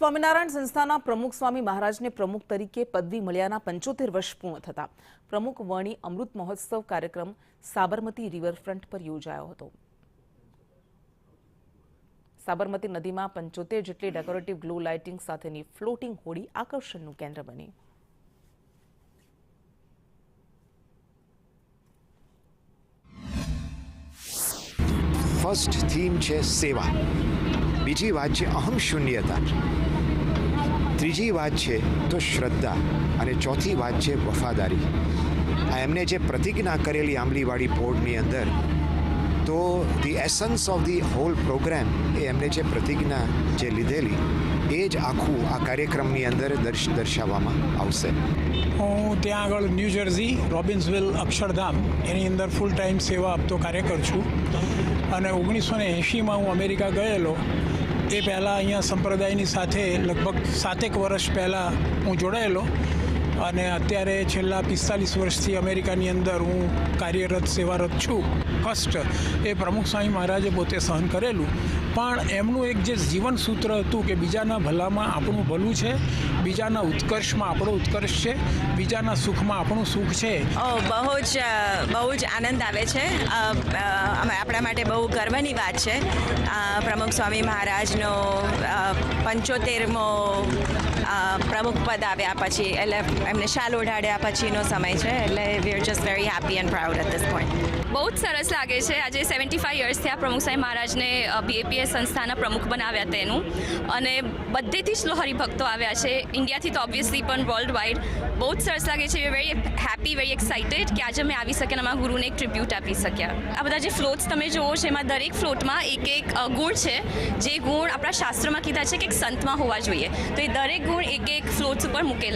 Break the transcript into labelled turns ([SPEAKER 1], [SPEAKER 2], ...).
[SPEAKER 1] સ્વામિનારાયણ સંસ્થાના પ્રમુખ સ્વામી મહારાજને પ્રમુખ તરીકે પદવી મળ્યાના 75 વર્ષ પૂર્ણ થતા પ્રમુખ વર્ણી અમૃત મહોત્સવ કાર્યક્રમ સાબરમતી રિવરફ્રન્ટ પર યોજાયો હતો। સાબરમતી નદીમાં 75 જેટલી ડેકોરેટિવ ગ્લો લાઇટિંગ સાથેની ફ્લોટિંગ હોડી આકર્ષણનું કેન્દ્ર બની।
[SPEAKER 2] फर्स्ट थीम है सेवा, बीजी बात है अहम शून्यता, तीजी बात है तो श्रद्धा और चौथी बात है वफादारी। आ एमने जे प्रतिज्ञा करेली आंबलीवाड़ी बोर्डनी अंदर तो the essence of the whole programme एमने जे प्रतिज्ञा जे लीधेली ए ज आखू आ कार्यक्रमनी अंदर दर्शाववामां आवशे।
[SPEAKER 3] હું ત્યાં આગળ ન્યૂ જર્સી રોબિન્સવિલ અક્ષરધામ એની અંદર ફૂલ ટાઈમ સેવા આપતો કાર્યકર છું અને 1980માં હું અમેરિકા ગયેલો। એ પહેલાં અહીંયા સંપ્રદાયની સાથે લગભગ 7 વર્ષ પહેલાં હું જોડાયેલો અને અત્યારે છેલ્લા 45 વર્ષથી અમેરિકાની અંદર હું કાર્યરત સેવારત છું। કષ્ટ એ પ્રમુખ સ્વામી મહારાજે પોતે સહન કરેલું, પણ એમનું એક જે જીવન સૂત્ર હતું કે બીજાના ભલામાં આપણું ભલું છે, બીજાના ઉત્કર્ષમાં આપણો ઉત્કર્ષ છે, બીજાના સુખમાં આપણું સુખ છે।
[SPEAKER 4] બહુ જ આનંદ આવે છે। આપણા માટે બહુ ગર્વની વાત છે। પ્રમુખ સ્વામી મહારાજનો 75મો પ્રમુખ પદ આવ્યા પછી એટલે એમને શાલ ઓઢાડ્યા પછીનો સમય છે, એટલે we are just very happy and proud at this point.
[SPEAKER 5] બહુ જ સરસ લાગે છે। આજે 75 યર્સ થયા પ્રમુખ સ્વામી મહારાજને BAPS સંસ્થાના પ્રમુખ બનાવ્યા તેનું, અને બધેથી જ હરિભક્તો આવ્યા છે, ઇન્ડિયાથી તો ઓબ્વિયસલી પણ વર્લ્ડ વાઇડ। બહુ જ સરસ લાગે છે। વેરી હેપી, વેરી એક્સાઇટેડ કે આજે અમે આવી શક્યા, અમારા ગુરુને એક ટ્રિબ્યુટ આપી શક્યા। આ બધા જે ફ્લોટ્સ તમે જોવો છો એમાં દરેક ફ્લોટમાં એક ગુણ છે, જે ગુણ આપણા શાસ્ત્રોમાં કીધા છે કે એક સંતમાં હોવા જોઈએ, તો એ દરેક ગુણ એક ફ્લોટ્સ ઉપર મૂકેલા